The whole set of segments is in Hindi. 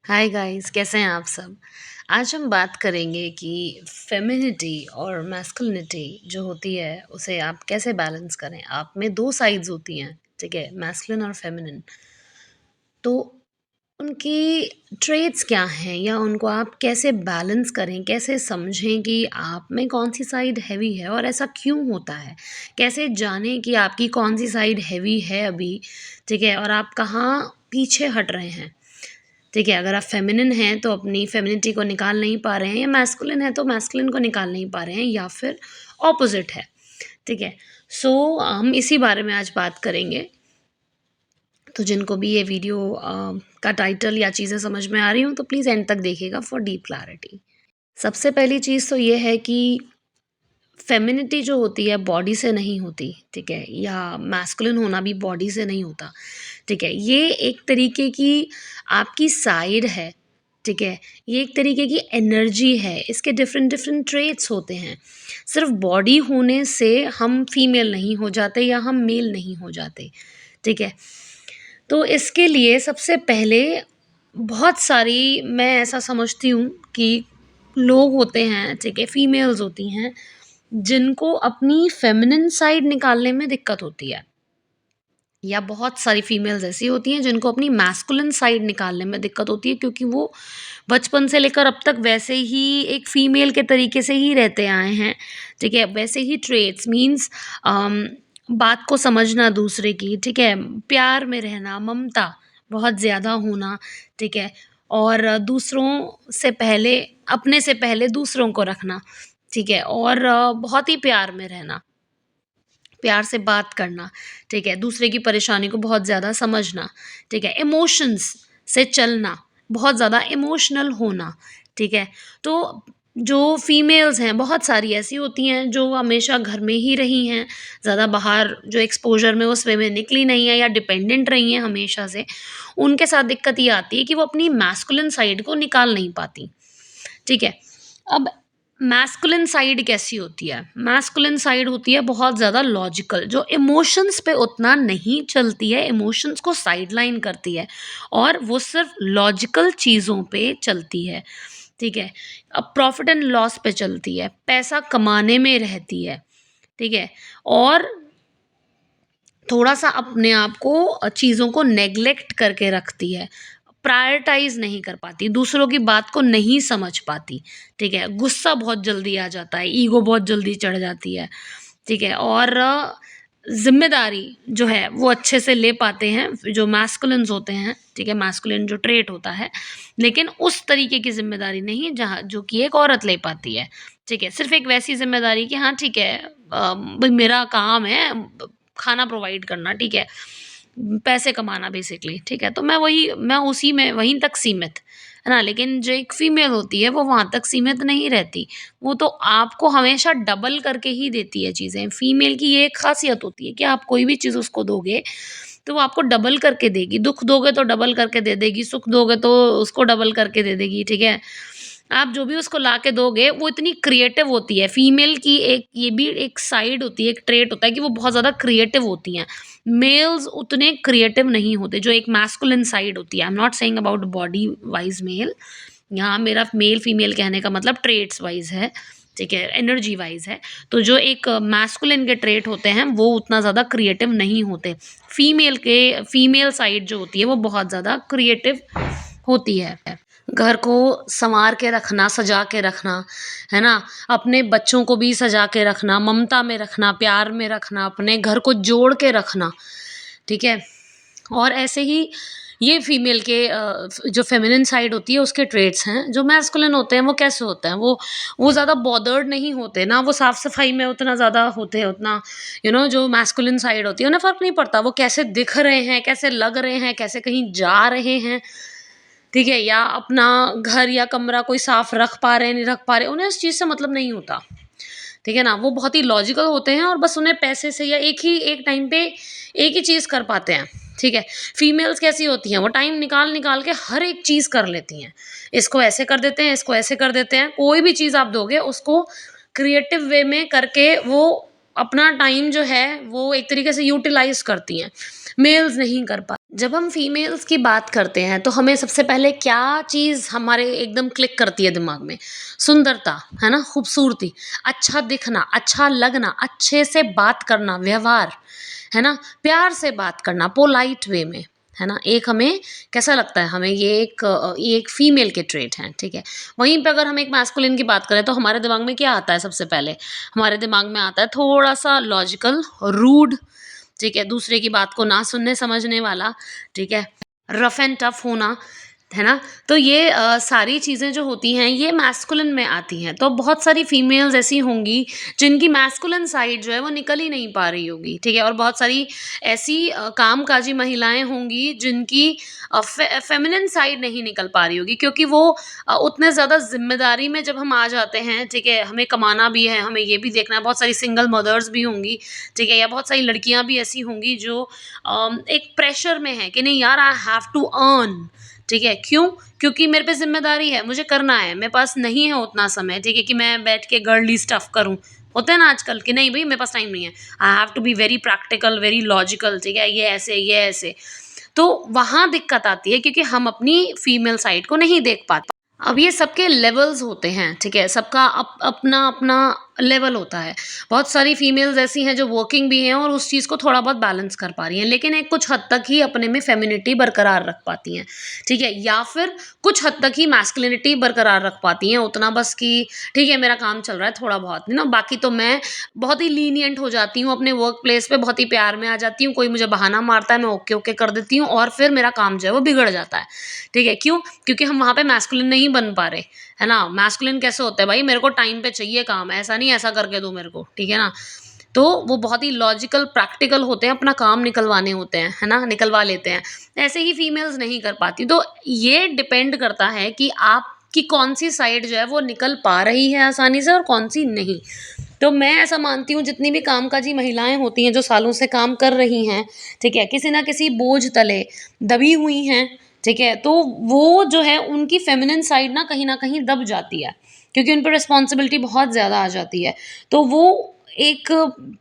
हाय गाइस, कैसे हैं आप सब। आज हम बात करेंगे कि फेमिनिटी और मैस्कुलिनिटी जो होती है उसे आप कैसे बैलेंस करें। आप में दो साइड्स होती हैं, ठीक है, मैस्कुलिन और फेमिनिन। तो उनकी ट्रेट्स क्या हैं या उनको आप कैसे बैलेंस करें, कैसे समझें कि आप में कौन सी साइड हैवी है और ऐसा क्यों होता है। कैसे जानें कि आपकी कौन सी साइड हैवी है अभी, ठीक है, और आप कहाँ पीछे हट रहे हैं। ठीक है, अगर आप फेमिनिन हैं तो अपनी फेमिनिटी को निकाल नहीं पा रहे हैं, या मैस्कुलिन है तो मैस्कुलिन को निकाल नहीं पा रहे हैं, या फिर ऑपोजिट है। ठीक है। सो हम इसी बारे में आज बात करेंगे। तो जिनको भी ये वीडियो का टाइटल या चीज़ें समझ में आ रही हूँ तो प्लीज़ एंड तक देखिएगा फॉर डीप क्लैरिटी। सबसे पहली चीज़ तो ये है कि फेमिनिटी जो होती है बॉडी से नहीं होती, ठीक है, या मैस्कुलिन होना भी बॉडी से नहीं होता। ठीक है, ये एक तरीके की आपकी साइड है। ठीक है, ये एक तरीके की एनर्जी है, इसके डिफरेंट डिफरेंट ट्रेट्स होते हैं। सिर्फ बॉडी होने से हम फीमेल नहीं हो जाते या हम मेल नहीं हो जाते। ठीक है, तो इसके लिए सबसे पहले बहुत सारी, मैं ऐसा समझती हूँ कि लोग होते हैं, ठीक है, फीमेल्स होती हैं जिनको अपनी फेमिनिन साइड निकालने में दिक्कत होती है, या बहुत सारी फीमेल्स ऐसी होती हैं जिनको अपनी मैस्कुलिन साइड निकालने में दिक्कत होती है, क्योंकि वो बचपन से लेकर अब तक वैसे ही एक फीमेल के तरीके से ही रहते आए हैं। ठीक है, वैसे ही ट्रेट्स मीन्स बात को समझना दूसरे की, ठीक है, प्यार में रहना, ममता बहुत ज़्यादा होना, ठीक है, और दूसरों से पहले, अपने से पहले दूसरों को रखना, ठीक है, और बहुत ही प्यार में रहना, प्यार से बात करना, ठीक है, दूसरे की परेशानी को बहुत ज़्यादा समझना, ठीक है, इमोशंस से चलना, बहुत ज़्यादा इमोशनल होना, ठीक है। तो जो फीमेल्स हैं बहुत सारी ऐसी होती हैं जो हमेशा घर में ही रही हैं, ज़्यादा बाहर जो एक्सपोज़र में उस वे में निकली नहीं है या डिपेंडेंट रही हैं हमेशा से, उनके साथ दिक्कत ये आती है कि वो अपनी मैस्कुलिन साइड को निकाल नहीं पाती। ठीक है। अब मैस्कुलिन साइड कैसी होती है? मैस्कुलिन साइड होती है बहुत ज़्यादा लॉजिकल, जो इमोशंस पे उतना नहीं चलती है, इमोशंस को साइडलाइन करती है और वो सिर्फ़ लॉजिकल चीज़ों पे चलती है, ठीक है? अब प्रॉफ़िट एंड लॉस पे चलती है, पैसा कमाने में रहती है, ठीक है? और थोड़ा-सा अपने आप को चीज़ों को नेग्लेक्ट करके रखती है, प्रायोरिटाइज़ नहीं कर पाती, दूसरों की बात को नहीं समझ पाती, ठीक है? गुस्सा बहुत जल्दी आ जाता है, ईगो बहुत जल्दी चढ़ जाती है, ठीक है? और ज़िम्मेदारी जो है वो अच्छे से ले पाते हैं जो मैस्कुलिन्स होते हैं, ठीक है? मैस्कुलिन जो ट्रेट होता है, लेकिन उस तरीके की ज़िम्मेदारी नहीं जहाँ जो कि एक औरत ले पाती है, ठीक है? सिर्फ़ एक वैसी ज़िम्मेदारी कि हाँ, ठीक है, भई मेरा काम है खाना प्रोवाइड करना, ठीक है, पैसे कमाना बेसिकली, ठीक है, तो मैं उसी में वहीं तक सीमित, है ना। लेकिन जो एक फीमेल होती है वो वहाँ तक सीमित नहीं रहती, वो तो आपको हमेशा डबल करके ही देती है चीज़ें। फीमेल की ये एक खासियत होती है कि आप कोई भी चीज़ उसको दोगे तो वो आपको डबल करके देगी, दुख दोगे तो डबल करके दे देगी, सुख दोगे तो उसको डबल करके दे देगी, ठीक है। आप जो भी उसको ला के दोगे वो इतनी क्रिएटिव होती है। फीमेल की एक ये भी एक साइड होती है, एक ट्रेट होता है कि वो बहुत ज़्यादा क्रिएटिव होती हैं। मेल्स उतने क्रिएटिव नहीं होते, जो एक मैस्कुलिन साइड होती है। I am not saying about body wise male, यहाँ मेरा मेल फीमेल कहने का मतलब ट्रेट्स वाइज़ है, ठीक है, एनर्जी वाइज़ है। तो जो एक मैस्कुलिन के ट्रेट होते हैं वो उतना ज़्यादा क्रिएटिव नहीं होते। फीमेल साइड जो होती है वो बहुत ज़्यादा क्रिएटिव होती है। घर को सँवार के रखना, सजा के रखना, है ना? अपने बच्चों को भी सजा के रखना, ममता में रखना, प्यार में रखना, अपने घर को जोड़ के रखना, ठीक है? और ऐसे ही ये फीमेल के जो फेमिनिन साइड होती है उसके ट्रेट्स हैं। जो मैस्कुलिन होते हैं वो कैसे होते हैं? वो ज़्यादा बॉदर्ड नहीं होते ना, वो साफ-सफाई में उतना ज़्यादा होते हैं, उतना जो मैस्कुलिन साइड होती है उन्हें फ़र्क नहीं पड़ता वो कैसे दिख रहे हैं, कैसे लग रहे हैं, कैसे कहीं जा रहे हैं, ठीक है? या अपना घर या कमरा कोई साफ रख पा रहे हैं, नहीं रख पा रहे, उन्हें उस चीज़ से मतलब नहीं होता, ठीक है ना? वो बहुत ही लॉजिकल होते हैं और बस उन्हें पैसे से या एक टाइम पे एक ही चीज़ कर पाते हैं, ठीक है? फीमेल्स कैसी होती हैं, वो टाइम निकाल-निकाल के हर एक चीज़ कर लेती हैं। इसको ऐसे कर देते हैं, इसको ऐसे कर देते हैं, कोई भी चीज़ आप दोगे उसको क्रिएटिव वे में करके वो अपना टाइम जो है वो एक तरीके से यूटिलाइज़ करती हैं। मेल्स नहीं कर पाते। जब हम फीमेल्स की बात करते हैं तो हमें सबसे पहले क्या चीज़ हमारे एकदम क्लिक करती है दिमाग में? सुंदरता, है ना? खूबसूरती, अच्छा दिखना, अच्छा लगना, अच्छे से बात करना, व्यवहार, है ना? प्यार से बात करना, पोलाइट वे में, है ना? एक हमें कैसा लगता है, हमें ये एक फीमेल के ट्रेट हैं, ठीक है? वहीं पे अगर हम एक मैस्कुलिन की बात करें तो हमारे दिमाग में क्या आता है सबसे पहले? हमारे दिमाग में आता है थोड़ा-सा लॉजिकल, रूड, ठीक है, दूसरे की बात को ना सुनने समझने वाला, ठीक है, रफ एंड टफ होना, है ना? तो ये सारी चीज़ें जो होती हैं ये मैस्कुलिन में आती हैं। तो बहुत सारी फीमेल्स ऐसी होंगी जिनकी मैस्कुलिन साइड जो है वो निकल ही नहीं पा रही होगी, ठीक है? और बहुत सारी ऐसी कामकाजी महिलाएँ होंगी जिनकी फेमिनिन साइड नहीं निकल पा रही होगी, क्योंकि वो उतने ज़्यादा ज़िम्मेदारी में जब हम आ जाते हैं, ठीक है? हमें कमाना भी है, हमें ये भी देखना है, बहुत सारी सिंगल मदर्स भी होंगी, ठीक है? या बहुत सारी लड़कियाँ भी ऐसी होंगी जो एक प्रेशर में हैं कि नहीं यार, आई हैव टू अर्न, ठीक है? क्यों? क्योंकि मेरे पे ज़िम्मेदारी है, मुझे करना है, मेरे पास नहीं है उतना समय, ठीक है, कि मैं बैठ के गर्ली स्टफ करूँ। होता है ना आजकल कि नहीं भई मेरे पास टाइम नहीं है। I have to be very practical, very logical, ठीक है? ये ऐसे। तो वहाँ दिक्कत आती है क्योंकि हम अपनी फीमेल साइड को नहीं देख पाते। अब ये सबके लेवल्स होते हैं, ठीक है? सबका अपना-अपना लेवल होता है। बहुत सारी फीमेल्स ऐसी हैं जो वर्किंग भी हैं और उस चीज़ को थोड़ा बहुत बैलेंस कर पा रही हैं, लेकिन एक कुछ हद तक ही अपने में फेमिनिटी बरकरार रख पाती हैं, ठीक है? या फिर कुछ हद तक ही मैस्कुलिनिटी बरकरार रख पाती हैं, उतना बस कि ठीक है मेरा काम चल रहा है थोड़ा बहुत, यू नो, बाकी तो मैं बहुत ही लीनिएंट हो जाती हूँ अपने वर्क प्लेस पे, बहुत ही प्यार में आ जाती हूँ, कोई मुझे बहाना मारता है मैं ओके, ओके कर देती हूँ और फिर मेरा काम जो है वो बिगड़ जाता है, ठीक है? क्यों? क्योंकि हम वहाँ पे मैस्कुलिन नहीं बन पा रहे, है ना? मैस्कुलिन कैसे होता है भाई, मेरे को टाइम पे चाहिए काम, ऐसा नहीं ऐसा करके दो मेरे को, ठीक है ना? तो वो बहुत ही लॉजिकल, प्रैक्टिकल होते हैं, अपना काम निकलवाने होते हैं, है ना? निकलवा लेते हैं। ऐसे ही फीमेल्स नहीं कर पाती। तो ये डिपेंड करता है कि आपकी कौन-सी साइड जो है वो निकल पा रही है आसानी से और कौन-सी नहीं। तो मैं ऐसा मानती हूँ जितनी भी कामकाजी महिलाएँ होती हैं जो सालों से काम कर रही हैं, ठीक है? किसी न किसी बोझ तले दबी हुई हैं, ठीक है? तो वो जो है उनकी फेमिनिन साइड ना कहीं न कहीं दब जाती है, क्योंकि उन पे रिस्पॉन्सिबिलिटी बहुत ज़्यादा आ जाती है। तो वो एक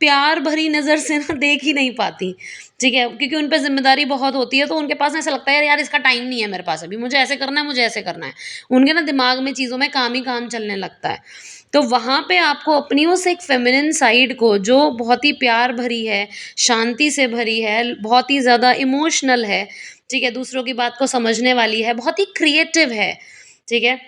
प्यार भरी नज़र से ना देख ही नहीं पाती, ठीक है? क्योंकि उन पे ज़िम्मेदारी बहुत होती है तो उनके पास ना ऐसा लगता है यार इसका टाइम नहीं है मेरे पास अभी, मुझे ऐसे करना है, मुझे ऐसे करना है। उनके ना दिमाग में चीज़ों में काम ही काम चलने लगता है। तो वहाँ पे आपको अपनी उस एक फेमिनिन साइड को जो बहुत ही प्यार भरी है, शांति से भरी है, बहुत ही ज़्यादा इमोशनल है, ठीक है? दूसरों की बात को समझने वाली है, बहुत ही क्रिएटिव है, ठीक है?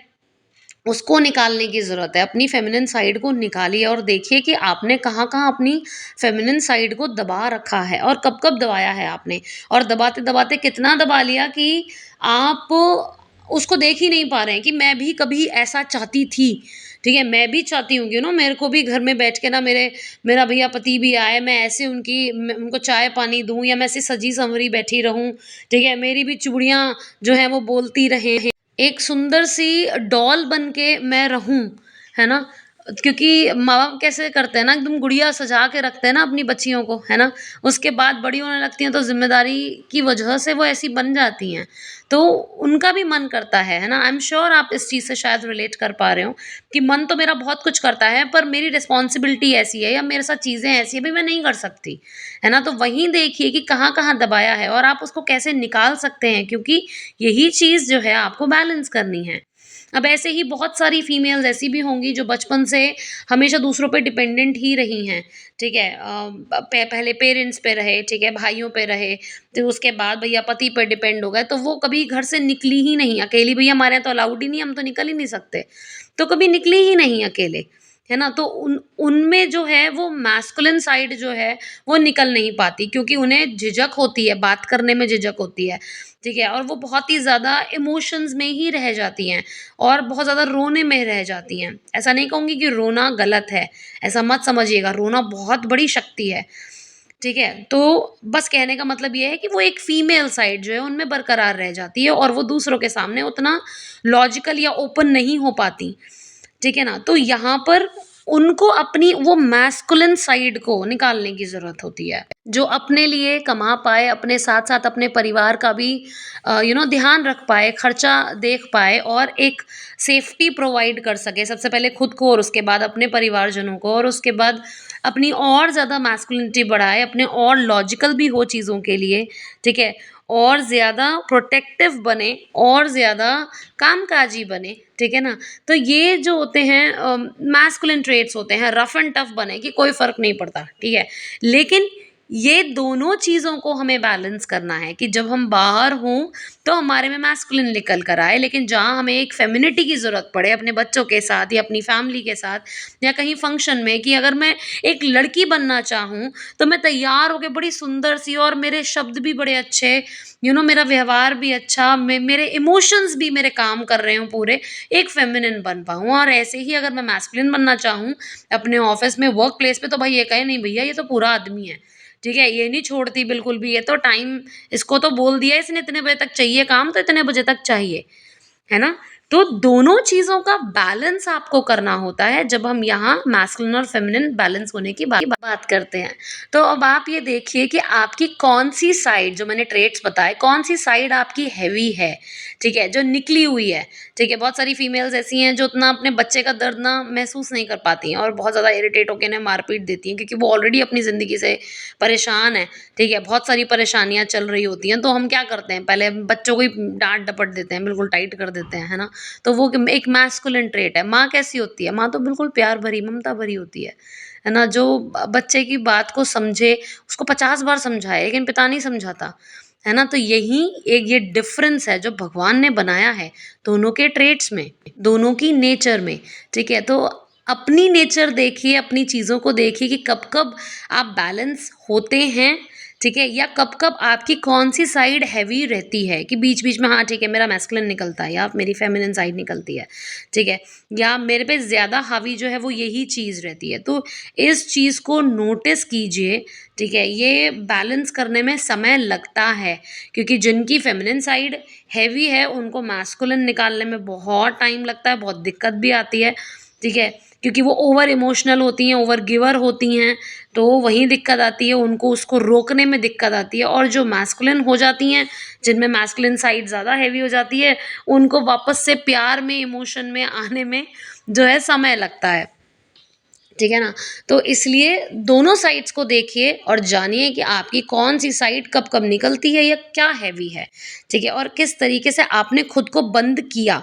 उसको निकालने की ज़रूरत है। अपनी फ़ेमिनिन साइड को निकालिए और देखिए कि आपने कहाँ-कहाँ अपनी फ़ेमिनिन साइड को दबा रखा है और कब-कब दबाया है आपने। और दबाते-दबाते कितना दबा लिया कि आप उसको देख ही नहीं पा रहे हैं कि मैं भी कभी ऐसा चाहती थी। ठीक है? मैं भी चाहती हूँ कि मेरे को भी घर में बैठ के ना मेरा भैया पति भी आए, मैं ऐसे उनको चाय-पानी दूँ या मैं ऐसे सजी-संवरी बैठी रहूँ। ठीक है? मेरी भी चूड़ियाँ जो हैं वो बोलती रहें। एक सुंदर सी डॉल बन के मैं रहूँ, है ना? क्योंकि माँ-बाप कैसे करते हैं ना, एकदम गुड़िया सजा के रखते हैं ना अपनी बच्चियों को, है ना? उसके बाद बड़ी होने लगती हैं तो ज़िम्मेदारी की वजह से वो ऐसी बन जाती हैं। तो उनका भी मन करता है ना? आई एम श्योर आप इस चीज़ से शायद रिलेट कर पा रहे हो कि मन तो मेरा बहुत कुछ करता है पर मेरी रिस्पॉन्सिबिलिटी ऐसी है या मेरे साथ चीज़ें ऐसी हैं, भई मैं नहीं कर सकती, है ना? तो वहीं देखिए कि कहाँ-कहाँ दबाया है और आप उसको कैसे निकाल सकते हैं, क्योंकि यही चीज़ जो है आपको बैलेंस करनी है। अब ऐसे ही बहुत सारी फीमेल्स ऐसी भी होंगी जो बचपन से हमेशा दूसरों पे डिपेंडेंट ही रही हैं, ठीक है? पहले पेरेंट्स पे रहे, ठीक है? भाइयों पे रहे, फिर उसके बाद भैया पति पे डिपेंड हो गए, तो वो कभी घर से निकली ही नहीं अकेली। भैया हमारे यहाँ तो अलाउड ही नहीं, हम तो निकल ही नहीं सकते। तो कभी निकली ही नहीं अकेले, है ना? तो उनमें जो है वो मैस्कुलिन साइड जो है वो निकल नहीं पाती, क्योंकि उन्हें झिझक होती है, बात करने में झिझक होती है, ठीक है? और वो बहुत ही ज़्यादा इमोशंस में ही रह जाती हैं और बहुत ज़्यादा रोने में रह जाती हैं। ऐसा नहीं कहूँगी कि रोना गलत है, ऐसा मत समझिएगा, रोना बहुत बड़ी शक्ति है, ठीक है? तो बस कहने का मतलब ये है कि वो एक फीमेल साइड जो है उनमें बरकरार रह जाती है और वो दूसरों के सामने उतना लॉजिकल या ओपन नहीं हो पाती। ठीक है ना? तो यहाँ पर उनको अपनी वो मैस्कुलिन साइड को निकालने की ज़रूरत होती है। जो अपने लिए कमा पाए, अपने साथ-साथ अपने परिवार का भी ध्यान रख पाए, खर्चा देख पाए और एक सेफ्टी प्रोवाइड कर सके। सबसे पहले खुद को और उसके बाद अपने परिवारजनों को और उसके बाद अपनी और ज़्यादा मैस्कुलिनिटी बढ़ाए, अपने और लॉजिकल भी हो चीज़ों के लिए, ठीक है? और ज़्यादा प्रोटेक्टिव बने और ज़्यादा कामकाजी बने, ठीक है ना? तो ये जो होते हैं मैस्कुलिन ट्रेट्स होते हैं, रफ एंड टफ बने कि कोई फ़र्क नहीं पड़ता, ठीक है? लेकिन ये दोनों चीज़ों को हमें बैलेंस करना है कि जब हम बाहर हों तो हमारे में मैस्कुलिन निकल कर आए, लेकिन जहाँ हमें एक फेमिनिटी की ज़रूरत पड़े अपने बच्चों के साथ या अपनी फैमिली के साथ या कहीं फंक्शन में, कि अगर मैं एक लड़की बनना चाहूँ तो मैं तैयार होके बड़ी सुंदर सी और मेरे शब्द भी बड़े अच्छे, मेरा व्यवहार भी अच्छा, मेरे इमोशंस भी मेरे काम कर रहे हों पूरे, एक फेमिनिन बन पाऊँ। और ऐसे ही अगर मैं मैस्कुलिन बनना चाहूँ अपने ऑफिस में, वर्क प्लेस पे, तो भाई ये कहे नहीं भैया ये तो पूरा आदमी है, ठीक है, ये नहीं छोड़ती बिल्कुल भी, ये तो टाइम, इसको तो बोल दिया इसने इतने बजे तक चाहिए काम तो इतने बजे तक चाहिए, है ना? तो दोनों चीज़ों का बैलेंस आपको करना होता है जब हम यहाँ मैस्कुलिन और फेमिनिन बैलेंस होने की बात करते हैं। तो अब आप ये देखिए कि आपकी कौन-सी साइड, जो मैंने ट्रेट्स बताए, कौन-सी साइड आपकी हेवी है, ठीक है? जो निकली हुई है, ठीक है? बहुत सारी फीमेल्स ऐसी हैं जो उतना अपने बच्चे का दर्द ना महसूस नहीं कर पाती हैं और बहुत ज़्यादा इरिटेट होके इन्हें मार-पीट देती हैं क्योंकि वो ऑलरेडी अपनी ज़िंदगी से परेशान हैं, ठीक है? बहुत सारी परेशानियाँ चल रही होती हैं, तो हम क्या करते हैं, पहले बच्चों को ही डाँट-डपट देते हैं, बिल्कुल टाइट कर देते हैं, है ना? तो वो एक मैस्कुलिन ट्रेट है। माँ कैसी होती है? माँ तो बिल्कुल प्यार भरी, ममता भरी होती है ना? जो बच्चे की बात को समझे, उसको 50 बार समझाए, लेकिन पिता नहीं समझाता, है ना? तो यही एक ये डिफरेंस है जो भगवान ने बनाया है दोनों के ट्रेट्स में, दोनों की नेचर में, ठीक है? तो अपनी नेचर देखिए, अपनी चीज़ों को देखिए कि कब-कब आप बैलेंस होते हैं, ठीक है? या कब-कब आपकी कौन-सी साइड हेवी रहती है कि बीच-बीच में, हाँ, ठीक है, मेरा मैस्कुलिन निकलता है या मेरी फेमिनिन साइड निकलती है, ठीक है? या मेरे पे ज़्यादा हावी जो है वो यही चीज़ रहती है। तो इस चीज़ को नोटिस कीजिए, ठीक है? ये बैलेंस करने में समय लगता है क्योंकि जिनकी फेमिनिन साइड हेवी है, उनको मैस्कुलिन निकालने में बहुत टाइम लगता है, बहुत दिक्कत भी आती है, ठीक है? क्योंकि वो ओवर इमोशनल होती हैं, ओवर गिवर होती हैं, तो वहीं दिक्कत आती है, उनको उसको रोकने में दिक्कत आती है। और जो मैस्कुलिन हो जाती हैं, जिनमें मैस्कुलिन साइड ज़्यादा हेवी हो जाती है, उनको वापस से प्यार में, इमोशन में आने में जो है समय लगता है। ठीक है ना? तो इसलिए दोनों साइड्स को देखिए और जानिए कि आपकी कौन-सी साइड कब-कब निकलती है या क्या हेवी है, ठीक है? और किस तरीके से आपने खुद को बंद किया,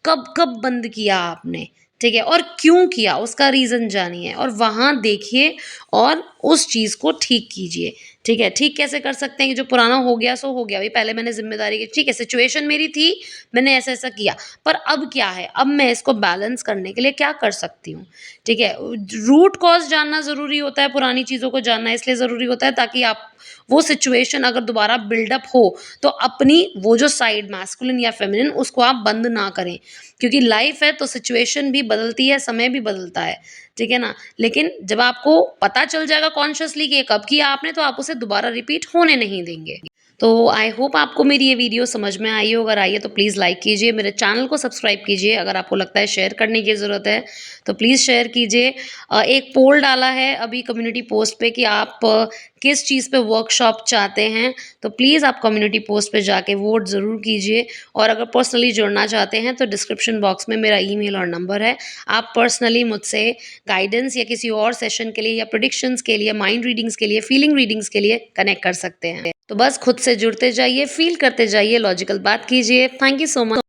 कब-कब बंद किया आपने, ठीक है? और क्यों किया, उसका रीज़न जानिए और वहाँ देखिए और उस चीज़ को ठीक कीजिए, ठीक है? ठीक कैसे कर सकते हैं कि जो पुराना हो गया सो हो गया, भई पहले मैंने ज़िम्मेदारी की, ठीक है, सिचुएशन मेरी थी, मैंने ऐसा-ऐसा किया, पर अब क्या है? अब मैं इसको बैलेंस करने के लिए क्या कर सकती हूँ? ठीक है, रूट कॉज जानना ज़रूरी होता है, पुरानी चीज़ों को जानना इसलिए ज़रूरी होता है ताकि आप वो सिचुएशन अगर दोबारा बिल्डअप हो तो अपनी वो जो साइड मैस्कुलिन या फेमिनिन उसको आप बंद ना करें, क्योंकि लाइफ है तो सिचुएशन भी बदलती है, समय भी बदलता है, ठीक है ना? लेकिन जब आपको पता चल जाएगा कॉन्शियसली कि ये कब किया आपने, तो आप उसे दोबारा रिपीट होने नहीं देंगे। तो आई होप आपको मेरी ये वीडियो समझ में आई हो, अगर आई है तो प्लीज़ लाइक कीजिए, मेरे चैनल को सब्सक्राइब कीजिए, अगर आपको लगता है शेयर करने की ज़रूरत है तो प्लीज़ शेयर कीजिए। एक पोल डाला है अभी कम्युनिटी पोस्ट पे कि आप किस चीज़ पे वर्कशॉप चाहते हैं, तो प्लीज़ आप कम्युनिटी पोस्ट पे जाके वोट ज़रूर कीजिए। और अगर पर्सनली जुड़ना चाहते हैं तो डिस्क्रिप्शन बॉक्स में मेरा ईमेल और नंबर है, आप पर्सनली मुझसे गाइडेंस या किसी और सेशन के लिए या प्रेडिक्शंस के लिए, माइंड रीडिंग्स के लिए, फीलिंग रीडिंग्स के लिए कनेक्ट कर सकते हैं। तो बस खुद से जुड़ते जाइए, फ़ील करते जाइए, लॉजिकल बात कीजिए। Thank you so much.